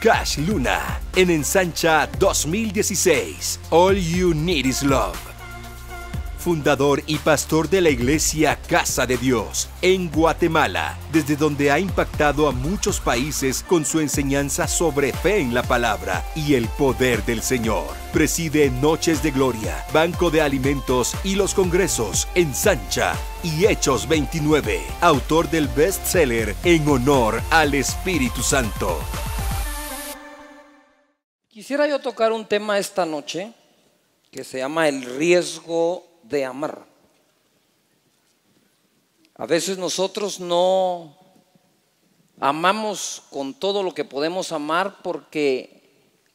Cash Luna en Ensancha 2016. All You Need Is Love. Fundador y pastor de la iglesia Casa de Dios en Guatemala, desde donde ha impactado a muchos países con su enseñanza sobre fe en la palabra y el poder del Señor. Preside Noches de Gloria, Banco de Alimentos y los Congresos Ensancha y Hechos 29. Autor del bestseller En Honor al Espíritu Santo. Quisiera yo tocar un tema esta noche que se llama el riesgo de amar. A veces nosotros no amamos con todo lo que podemos amar porque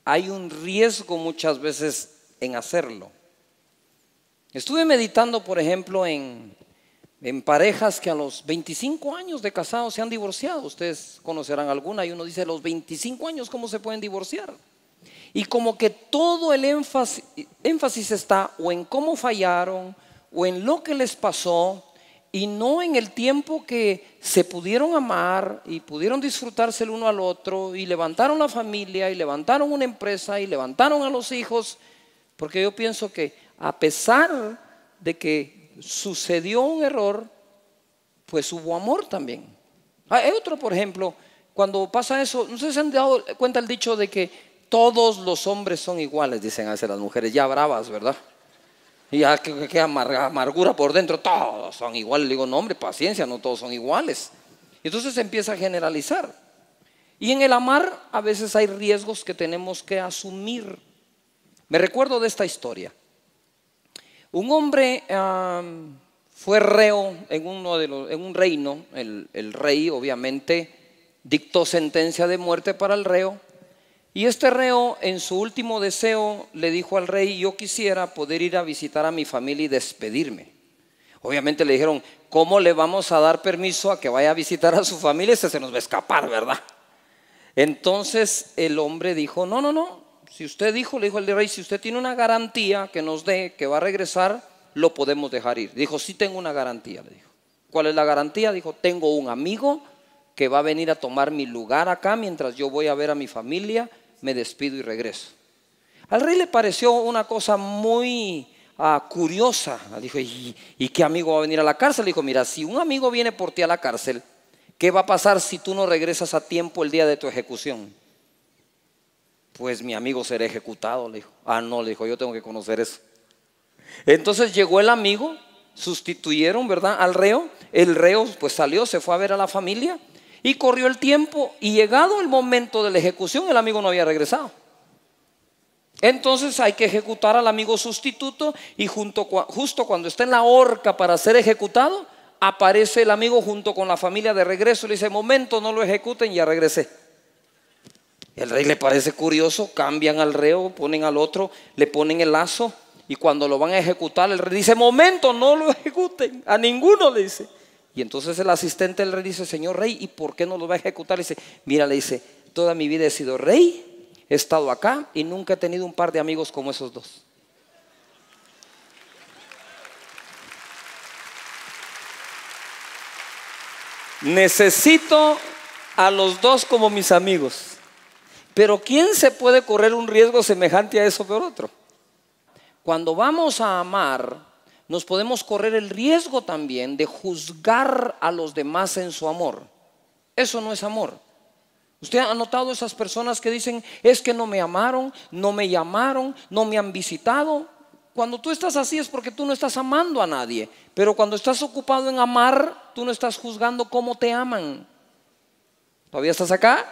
hay un riesgo muchas veces en hacerlo. Estuve meditando, por ejemplo, en parejas que a los 25 años de casados se han divorciado. Ustedes conocerán alguna y uno dice, a los 25 años, ¿cómo se pueden divorciar? Y como que todo el énfasis está o en cómo fallaron o en lo que les pasó y no en el tiempo que se pudieron amar y pudieron disfrutarse el uno al otro y levantaron la familia y levantaron una empresa y levantaron a los hijos. Porque yo pienso que a pesar de que sucedió un error, pues hubo amor también. Hay otro, por ejemplo, cuando pasa eso, no sé si se han dado cuenta el dicho de que todos los hombres son iguales, dicen a veces las mujeres, ya bravas, ¿verdad? Y ya que amargura por dentro, todos son iguales. Le digo, no hombre, paciencia, no todos son iguales. Entonces se empieza a generalizar. Y en el amar a veces hay riesgos que tenemos que asumir. Me recuerdo de esta historia. Un hombre fue reo en un reino. El rey obviamente dictó sentencia de muerte para el reo. Y este reo en su último deseo le dijo al rey, yo quisiera poder ir a visitar a mi familia y despedirme. Obviamente le dijeron, ¿cómo le vamos a dar permiso a que vaya a visitar a su familia? Ese se nos va a escapar, ¿verdad? Entonces el hombre dijo, no, si usted dijo, le dijo el rey, si usted tiene una garantía que nos dé que va a regresar, lo podemos dejar ir. Dijo, sí tengo una garantía, le dijo. ¿Cuál es la garantía? Dijo, tengo un amigo que va a venir a tomar mi lugar acá mientras yo voy a ver a mi familia. Me despido y regreso. Al rey le pareció una cosa muy curiosa. Dijo, ¿y qué amigo va a venir a la cárcel? Le dijo, mira, si un amigo viene por ti a la cárcel, ¿qué va a pasar si tú no regresas a tiempo el día de tu ejecución? Pues mi amigo será ejecutado, le dijo. No, le dijo, yo tengo que conocer eso. Entonces llegó el amigo, sustituyeron, ¿verdad?, al reo. El reo pues salió, se fue a ver a la familia. Y corrió el tiempo y llegado el momento de la ejecución, el amigo no había regresado. Entonces hay que ejecutar al amigo sustituto y justo cuando está en la horca para ser ejecutado, aparece el amigo junto con la familia de regreso y le dice, momento, no lo ejecuten, ya regresé. El rey le parece curioso, cambian al reo, ponen al otro, le ponen el lazo y cuando lo van a ejecutar, el rey dice, momento, no lo ejecuten, a ninguno, le dice. Y entonces el asistente del rey dice, señor rey, ¿y por qué no lo va a ejecutar? Le dice, mira, le dice, toda mi vida he sido rey, he estado acá y nunca he tenido un par de amigos como esos dos. Necesito a los dos como mis amigos. Pero ¿quién se puede correr un riesgo semejante a eso por otro? Cuando vamos a amar, nos podemos correr el riesgo también de juzgar a los demás en su amor. Eso no es amor. ¿Usted ha notado esas personas que dicen, es que no me amaron, no me llamaron, no me han visitado? Cuando tú estás así es porque tú no estás amando a nadie. Pero cuando estás ocupado en amar, tú no estás juzgando cómo te aman. ¿Todavía estás acá?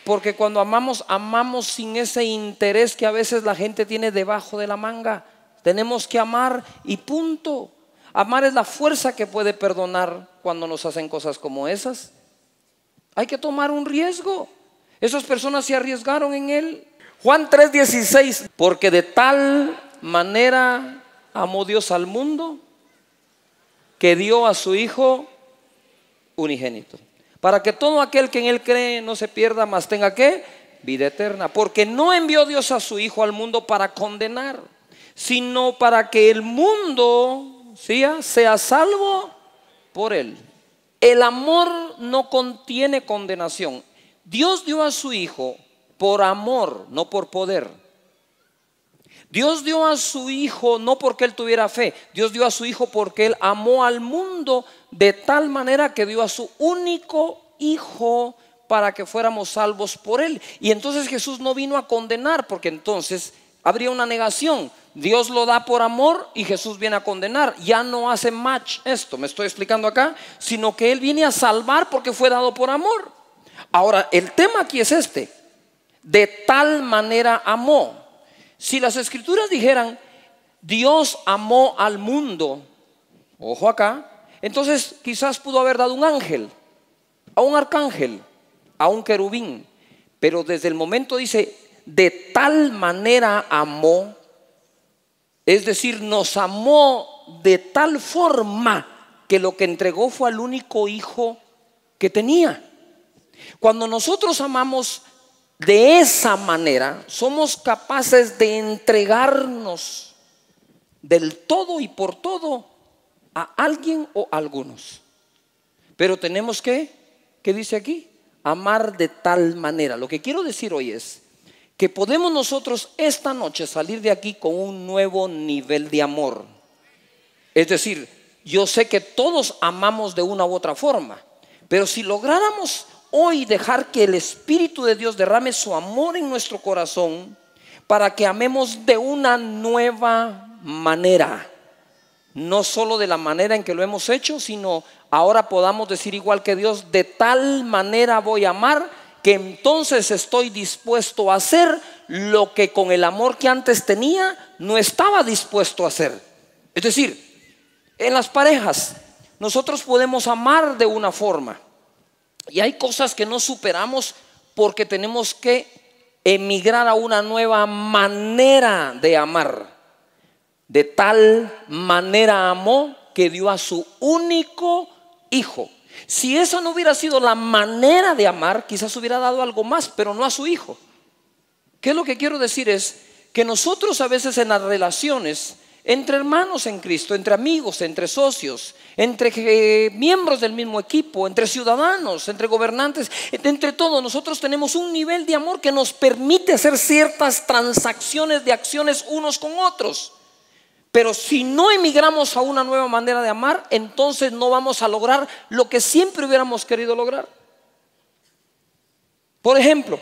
Porque cuando amamos, amamos sin ese interés que a veces la gente tiene debajo de la manga. Tenemos que amar y punto. Amar es la fuerza que puede perdonar cuando nos hacen cosas como esas. Hay que tomar un riesgo. Esas personas se arriesgaron en él. Juan 3:16, porque de tal manera amó Dios al mundo que dio a su Hijo unigénito, para que todo aquel que en él cree no se pierda, mas tenga ¿qué? Vida eterna. Porque no envió Dios a su Hijo al mundo para condenar, sino para que el mundo sea salvo por él. El amor no contiene condenación. Dios dio a su Hijo por amor, no por poder. Dios dio a su Hijo no porque Él tuviera fe. Dios dio a su Hijo porque Él amó al mundo de tal manera que dio a su único Hijo para que fuéramos salvos por Él. Y entonces Jesús no vino a condenar, porque entonces habría una negación. Dios lo da por amor y Jesús viene a condenar. Ya no hace match esto, me estoy explicando acá, sino que Él viene a salvar porque fue dado por amor. Ahora, el tema aquí es este: de tal manera amó. Si las escrituras dijeran Dios amó al mundo, ojo acá, entonces quizás pudo haber dado un ángel, a un arcángel, a un querubín. Pero desde el momento dice de tal manera amó, es decir, nos amó de tal forma que lo que entregó fue al único Hijo que tenía. Cuando nosotros amamos de esa manera, somos capaces de entregarnos del todo y por todo a alguien o a algunos. Pero tenemos que, ¿qué dice aquí? Amar de tal manera. Lo que quiero decir hoy es que podemos nosotros esta noche salir de aquí con un nuevo nivel de amor. Es decir, yo sé que todos amamos de una u otra forma, pero si lográramos hoy dejar que el Espíritu de Dios derrame su amor en nuestro corazón para que amemos de una nueva manera, no solo de la manera en que lo hemos hecho, sino ahora podamos decir igual que Dios: de tal manera voy a amar que entonces estoy dispuesto a hacer lo que con el amor que antes tenía no estaba dispuesto a hacer. Es decir, en las parejas nosotros podemos amar de una forma, y hay cosas que no superamos porque tenemos que emigrar a una nueva manera de amar. De tal manera amó que dio a su único Hijo. Si esa no hubiera sido la manera de amar, quizás hubiera dado algo más, pero no a su Hijo. ¿Qué es lo que quiero decir? Es que nosotros a veces en las relaciones entre hermanos en Cristo, entre amigos, entre socios, entre miembros del mismo equipo, entre ciudadanos, entre gobernantes, entre todos nosotros tenemos un nivel de amor que nos permite hacer ciertas transacciones de acciones unos con otros. Pero si no emigramos a una nueva manera de amar, entonces no vamos a lograr lo que siempre hubiéramos querido lograr. Por ejemplo,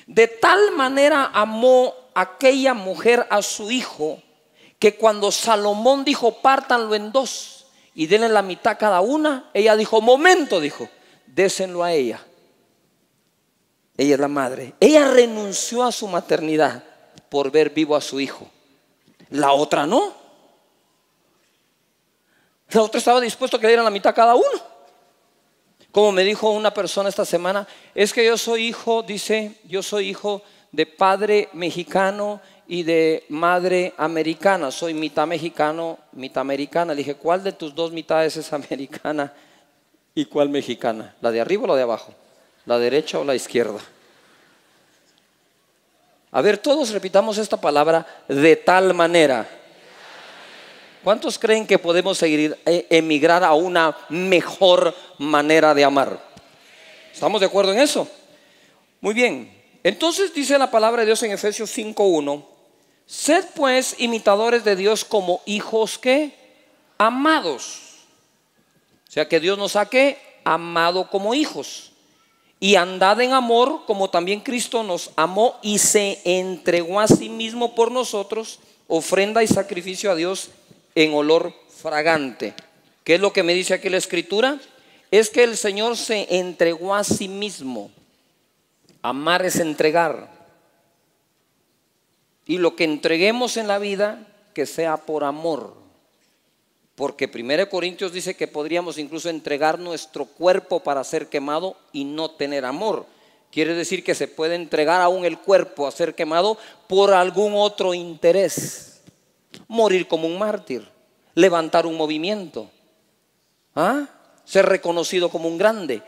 de tal manera amó aquella mujer a su hijo, que cuando Salomón dijo pártanlo en dos y denle la mitad cada una, ella dijo momento, dijo, désenlo a ella. Ella es la madre. Ella renunció a su maternidad por ver vivo a su hijo. La otra no. La otra estaba dispuesta a que le dieran la mitad cada uno. Como me dijo una persona esta semana, es que yo soy hijo, dice, yo soy hijo de padre mexicano y de madre americana. Soy mitad mexicano, mitad americana. Le dije, ¿cuál de tus dos mitades es americana y cuál mexicana? ¿La de arriba o la de abajo? ¿La derecha o la izquierda? A ver, todos repitamos esta palabra: de tal manera. ¿Cuántos creen que podemos emigrar a una mejor manera de amar? ¿Estamos de acuerdo en eso? Muy bien. Entonces dice la palabra de Dios en Efesios 5:1: sed pues imitadores de Dios como hijos que amados. O sea que Dios nos ha amado como hijos. Y andad en amor como también Cristo nos amó y se entregó a sí mismo por nosotros, ofrenda y sacrificio a Dios en olor fragante. ¿Qué es lo que me dice aquí la Escritura? Es que el Señor se entregó a sí mismo. Amar es entregar. Y lo que entreguemos en la vida, que sea por amor. Porque 1 Corintios dice que podríamos incluso entregar nuestro cuerpo para ser quemado y no tener amor. Quiere decir que se puede entregar aún el cuerpo a ser quemado por algún otro interés. Morir como un mártir, levantar un movimiento, ser reconocido como un grande,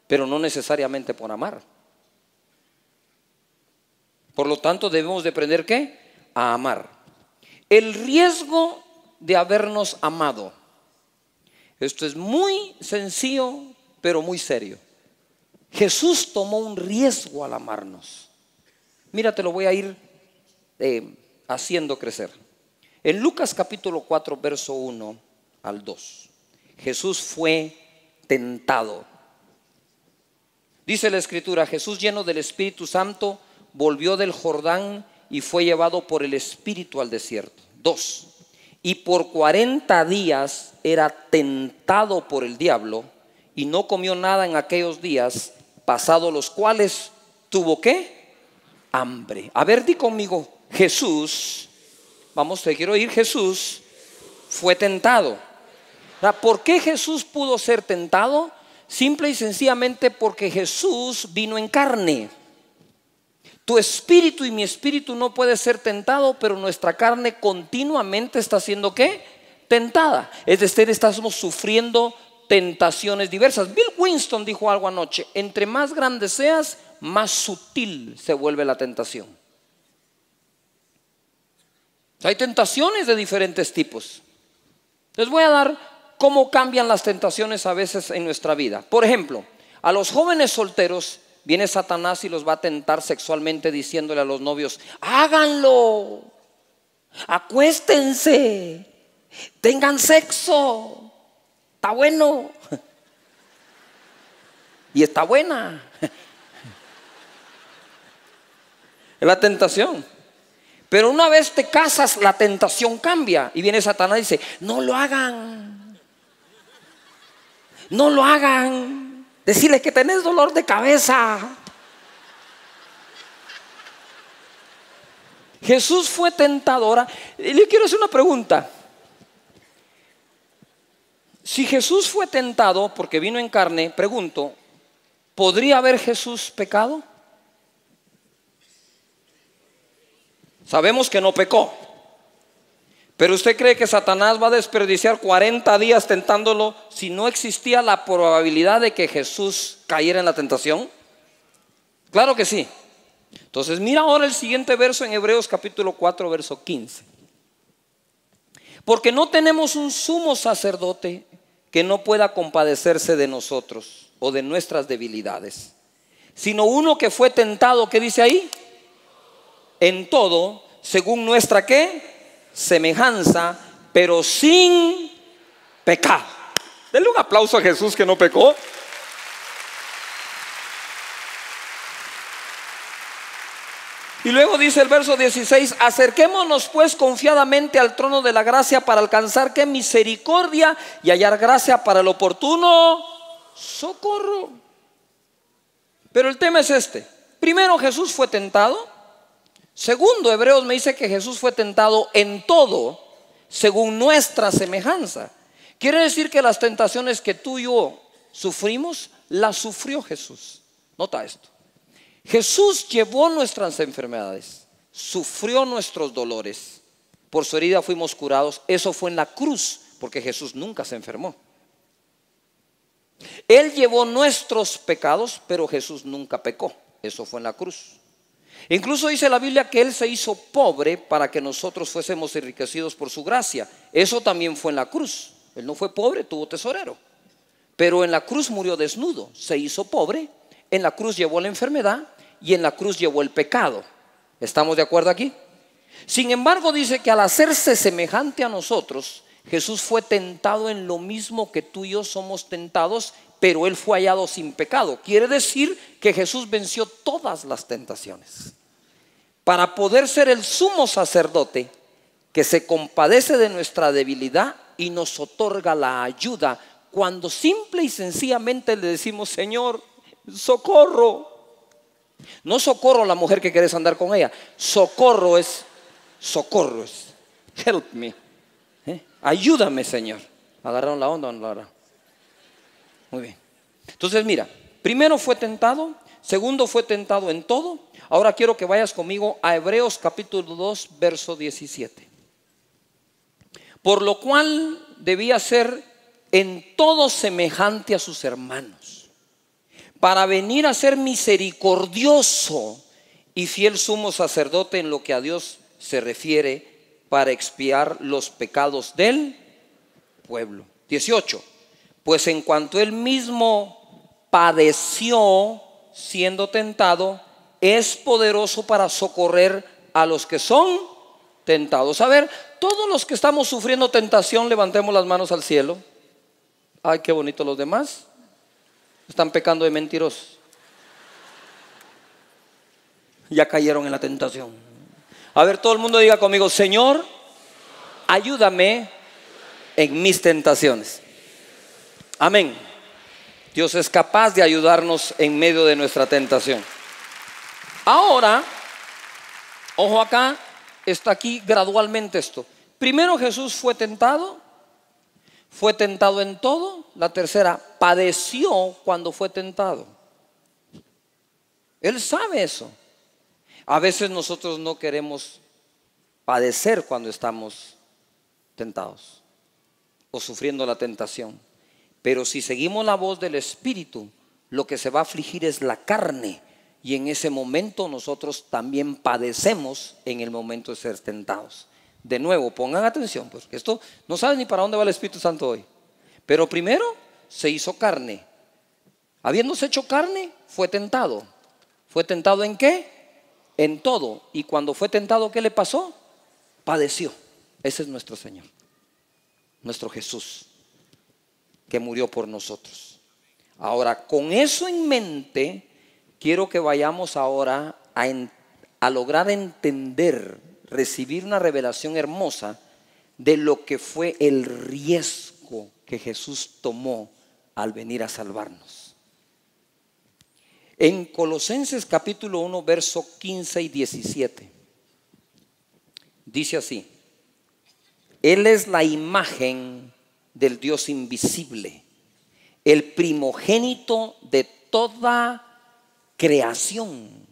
pero no necesariamente por amar. Por lo tanto, debemos de aprender ¿qué? A amar. El riesgo de habernos amado. Esto es muy sencillo, pero muy serio. Jesús tomó un riesgo al amarnos. Mira, te lo voy a ir haciendo crecer. En Lucas capítulo 4, verso 1 al 2, Jesús fue tentado. Dice la Escritura: Jesús, lleno del Espíritu Santo, volvió del Jordán y fue llevado por el Espíritu al desierto. 2. Y por 40 días era tentado por el diablo, y no comió nada en aquellos días, pasados los cuales tuvo ¿qué? Hambre. A ver, di conmigo: Jesús, vamos, te quiero oír. Jesús fue tentado. ¿Por qué Jesús pudo ser tentado? Simple y sencillamente porque Jesús vino en carne. Tu espíritu y mi espíritu no puede ser tentado, pero nuestra carne continuamente está siendo ¿qué? Tentada. Es decir, estamos sufriendo tentaciones diversas. Bill Winston dijo algo anoche: entre más grande seas, más sutil se vuelve la tentación. Hay tentaciones de diferentes tipos. Les voy a dar cómo cambian las tentaciones a veces en nuestra vida. Por ejemplo, a los jóvenes solteros viene Satanás y los va a tentar sexualmente, diciéndole a los novios: háganlo, acuéstense, tengan sexo, está bueno y está buena. Es la tentación. Pero una vez te casas, la tentación cambia y viene Satanás y dice: no lo hagan, no lo hagan. Decirles que tenés dolor de cabeza. Jesús fue tentadora. Y le quiero hacer una pregunta. Si Jesús fue tentado porque vino en carne, pregunto, ¿podría haber Jesús pecado? Sabemos que no pecó. Pero ¿usted cree que Satanás va a desperdiciar 40 días tentándolo si no existía la probabilidad de que Jesús cayera en la tentación? Claro que sí. Entonces mira ahora el siguiente verso en Hebreos capítulo 4, verso 15. Porque no tenemos un sumo sacerdote que no pueda compadecerse de nosotros o de nuestras debilidades, sino uno que fue tentado, ¿qué dice ahí? En todo, según nuestra ¿qué? Semejanza, pero sin pecado. Denle un aplauso a Jesús que no pecó. Y luego dice el verso 16: acerquémonos pues confiadamente al trono de la gracia para alcanzar ¿qué? Misericordia y hallar gracia para el oportuno socorro. Pero el tema es este. Primero, Jesús fue tentado. Segundo, Hebreos me dice que Jesús fue tentado en todo según nuestra semejanza. Quiere decir que las tentaciones que tú y yo sufrimos, las sufrió Jesús. Nota esto: Jesús llevó nuestras enfermedades, sufrió nuestros dolores, por su herida fuimos curados. Eso fue en la cruz, porque Jesús nunca se enfermó. Él llevó nuestros pecados, pero Jesús nunca pecó. Eso fue en la cruz. Incluso dice la Biblia que Él se hizo pobre para que nosotros fuésemos enriquecidos por su gracia. Eso también fue en la cruz. Él no fue pobre, tuvo tesorero. Pero en la cruz murió desnudo, se hizo pobre. En la cruz llevó la enfermedad y en la cruz llevó el pecado. ¿Estamos de acuerdo aquí? Sin embargo, dice que al hacerse semejante a nosotros, Jesús fue tentado en lo mismo que tú y yo somos tentados, pero Él fue hallado sin pecado. Quiere decir que Jesús venció todas las tentaciones para poder ser el sumo sacerdote que se compadece de nuestra debilidad y nos otorga la ayuda cuando simple y sencillamente le decimos: Señor, socorro. No socorro a la mujer que quieres andar con ella. Socorro es help me. Ayúdame, Señor. ¿Agarraron la onda o no la agarraron? Muy bien. Entonces mira, primero fue tentado, segundo fue tentado en todo. Ahora quiero que vayas conmigo a Hebreos capítulo 2, verso 17. Por lo cual debía ser en todo semejante a sus hermanos, para venir a ser misericordioso y fiel sumo sacerdote en lo que a Dios se refiere, para expiar los pecados del pueblo. 18. Pues en cuanto Él mismo padeció siendo tentado, es poderoso para socorrer a los que son tentados. A ver, todos los que estamos sufriendo tentación, levantemos las manos al cielo. Ay, qué bonito. Los demás están pecando de mentirosos. Ya cayeron en la tentación. A ver, todo el mundo diga conmigo: Señor, ayúdame en mis tentaciones. Amén. Dios es capaz de ayudarnos en medio de nuestra tentación. Ahora, ojo acá, está aquí gradualmente esto. Primero, Jesús fue tentado en todo. La tercera, padeció cuando fue tentado. Él sabe eso. A veces nosotros no queremos padecer cuando estamos tentados o sufriendo la tentación. Pero si seguimos la voz del Espíritu, lo que se va a afligir es la carne. Y en ese momento nosotros también padecemos en el momento de ser tentados. De nuevo, pongan atención, porque esto no saben ni para dónde va el Espíritu Santo hoy. Pero primero se hizo carne. Habiéndose hecho carne, fue tentado. ¿Fue tentado en qué? En todo. Y cuando fue tentado, ¿qué le pasó? Padeció. Ese es nuestro Señor, nuestro Jesús, que murió por nosotros. Ahora, con eso en mente, quiero que vayamos ahora a lograr entender, recibir una revelación hermosa de lo que fue el riesgo que Jesús tomó al venir a salvarnos. En Colosenses capítulo 1, verso 15 y 17, dice así: Él es la imagen del Dios invisible, el primogénito de toda creación,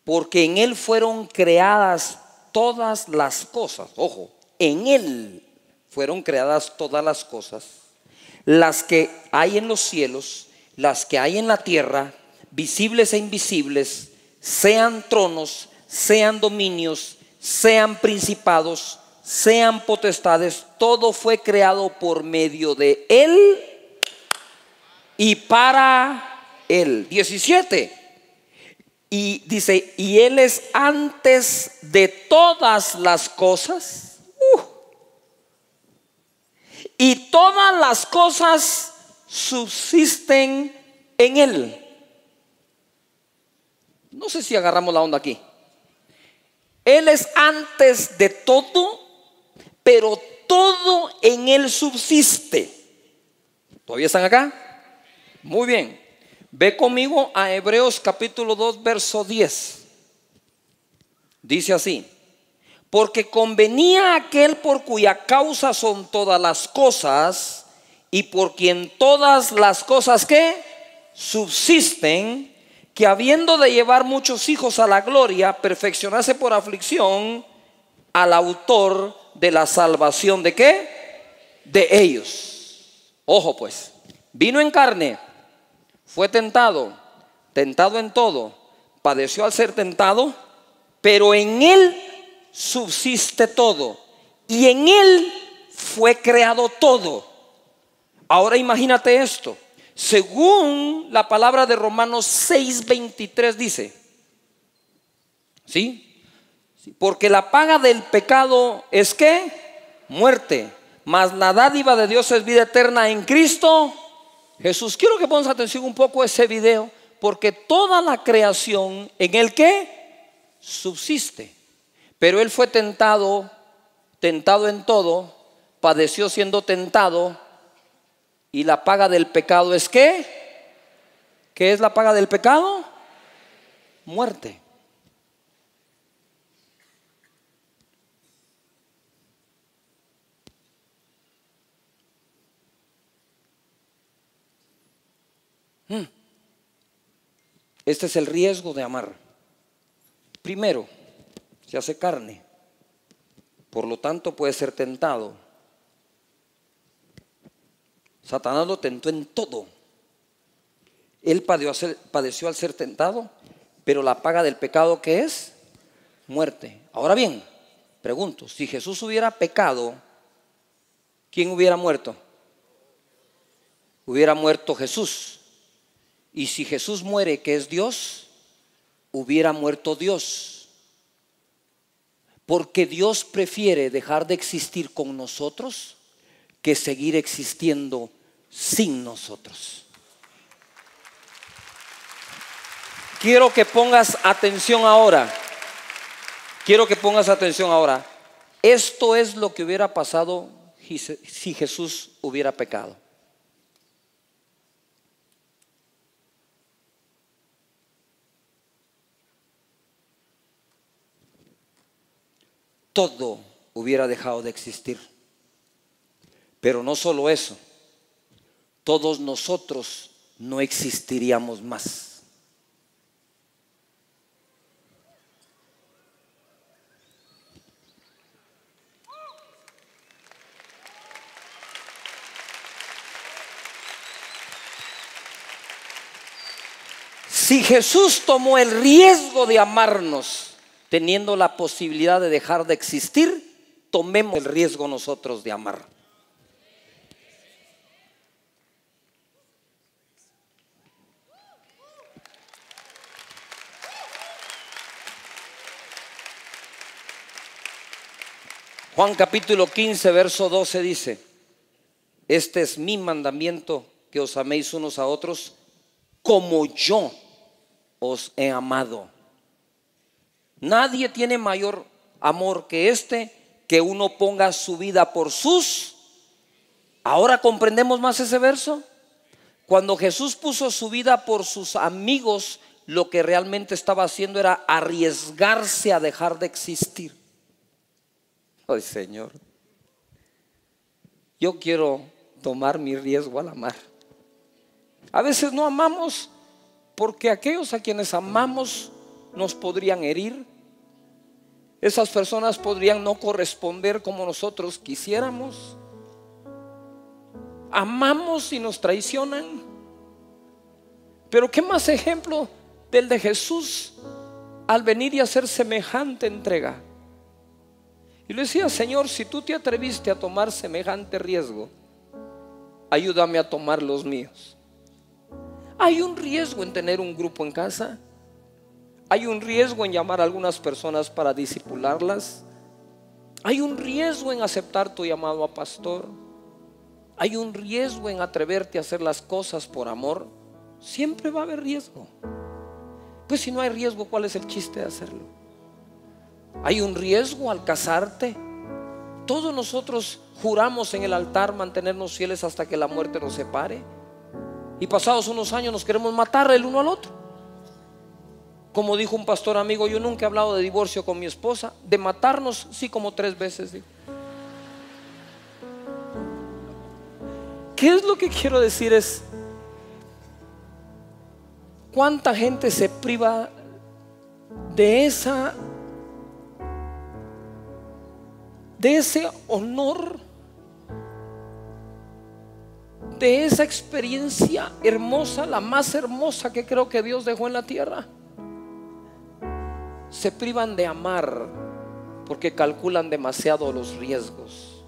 porque en Él fueron creadas todas las cosas. Ojo, en Él fueron creadas todas las cosas, las que hay en los cielos, las que hay en la tierra, visibles e invisibles, sean tronos, sean dominios, sean principados, sean potestades. Todo fue creado por medio de Él y para Él. 17. Y dice: y Él es antes de todas las cosas. Y todas las cosas subsisten en Él. No sé si agarramos la onda aquí. Él es antes de todo, pero todo en Él subsiste. ¿Todavía están acá? Muy bien. Ve conmigo a Hebreos capítulo 2, verso 10. Dice así: porque convenía a aquel por cuya causa son todas las cosas, y por quien todas las cosas ¿qué? Subsisten, que habiendo de llevar muchos hijos a la gloria, perfeccionase por aflicción al autor de la salvación. ¿De qué? De ellos. Ojo pues, vino en carne, fue tentado, tentado en todo, padeció al ser tentado, pero en Él subsiste todo, y en Él fue creado todo. Ahora imagínate esto. Según la palabra de Romanos 6:23 dice, ¿sí? Porque la paga del pecado es ¿qué? Muerte, mas la dádiva de Dios es vida eterna en Cristo Jesús. Quiero que pongas atención un poco a ese video, porque toda la creación en el que subsiste, pero Él fue tentado en todo, padeció siendo tentado, y la paga del pecado es ¿qué? ¿Qué es la paga del pecado? Muerte. Este es el riesgo de amar. Primero, se hace carne, por lo tanto puede ser tentado. Satanás lo tentó en todo. Él padeció al ser tentado, pero la paga del pecado ¿qué es? Muerte. Ahora bien, pregunto, si Jesús hubiera pecado, ¿quién hubiera muerto? Hubiera muerto Jesús. Y si Jesús muere, que es Dios, hubiera muerto Dios, porque Dios prefiere dejar de existir con nosotros que seguir existiendo sin nosotros. Quiero que pongas atención ahora. Quiero que pongas atención ahora. Esto es lo que hubiera pasado si Jesús hubiera pecado. Todo hubiera dejado de existir. Pero no solo eso, todos nosotros no existiríamos más. Si Jesús tomó el riesgo de amarnos, teniendo la posibilidad de dejar de existir, tomemos el riesgo nosotros de amar. Juan capítulo 15, verso 12 dice: este es mi mandamiento, que os améis unos a otros como yo os he amado. Nadie tiene mayor amor que este, que uno ponga su vida por sus. Ahora comprendemos más ese verso. Cuando Jesús puso su vida por sus amigos, lo que realmente estaba haciendo era arriesgarse a dejar de existir. Ay, Señor, yo quiero tomar mi riesgo al amar. A veces no amamos porque aquellos a quienes amamos nos podrían herir. Esas personas podrían no corresponder como nosotros quisiéramos. Amamos y nos traicionan. Pero qué más ejemplo del de Jesús al venir y hacer semejante entrega. Y le decía: Señor, si tú te atreviste a tomar semejante riesgo, ayúdame a tomar los míos. Hay un riesgo en tener un grupo en casa. Hay un riesgo en llamar a algunas personas para discipularlas. Hay un riesgo en aceptar tu llamado a pastor. Hay un riesgo en atreverte a hacer las cosas por amor. Siempre va a haber riesgo. Pues si no hay riesgo, ¿cuál es el chiste de hacerlo? Hay un riesgo al casarte. Todos nosotros juramos en el altar mantenernos fieles hasta que la muerte nos separe. Y pasados unos años nos queremos matar el uno al otro. Como dijo un pastor amigo: yo nunca he hablado de divorcio con mi esposa. De matarnos sí, como 3 veces. ¿Qué es lo que quiero decir? Es cuánta gente se priva de ese honor, de esa experiencia hermosa, la más hermosa que creo que Dios dejó en la tierra. Se privan de amar porque calculan demasiado los riesgos.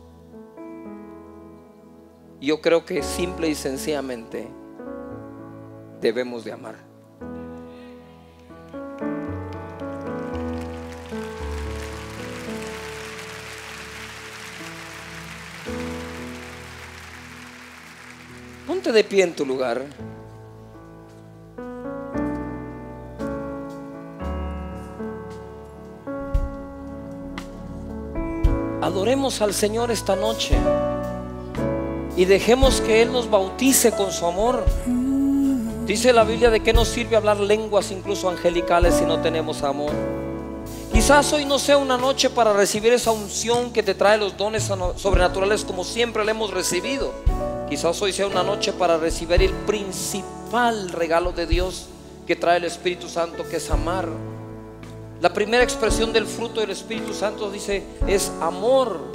Yo creo que simple y sencillamente debemos de amar. Ponte de pie en tu lugar. Adoremos al Señor esta noche y dejemos que Él nos bautice con su amor. Dice la Biblia: ¿de qué nos sirve hablar lenguas incluso angelicales si no tenemos amor? Quizás hoy no sea una noche para recibir esa unción que te trae los dones sobrenaturales como siempre la hemos recibido. Quizás hoy sea una noche para recibir el principal regalo de Dios que trae el Espíritu Santo, que es amar. La primera expresión del fruto del Espíritu Santo, dice, es amor.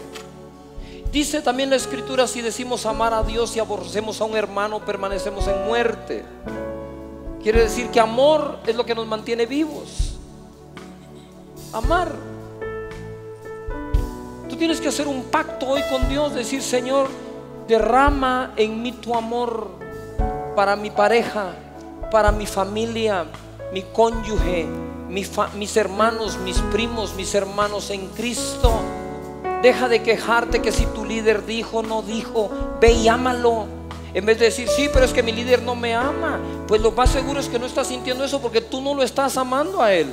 Dice también la Escritura: si decimos amar a Dios y aborrecemos a un hermano, permanecemos en muerte. Quiere decir que amor es lo que nos mantiene vivos. Amar. Tú tienes que hacer un pacto hoy con Dios, decir: Señor, derrama en mí tu amor para mi pareja, para mi familia, mi cónyuge, mis hermanos, mis primos, mis hermanos en Cristo. Deja de quejarte que si tu líder dijo, no dijo. Ve y ámalo. En vez de decir, sí, pero es que mi líder no me ama. Pues lo más seguro es que no estás sintiendo eso porque tú no lo estás amando a él.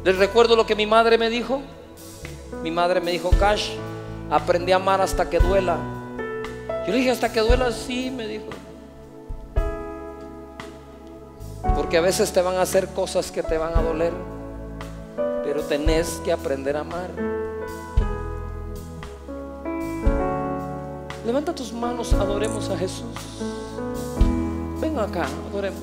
Les recuerdo lo que mi madre me dijo. Mi madre me dijo, Cash, aprendí a amar hasta que duela. Yo le dije, ¿hasta que duela? Sí, me dijo. Porque a veces te van a hacer cosas que te van a doler, pero tenés que aprender a amar. Levanta tus manos, adoremos a Jesús. Ven acá, adoremos.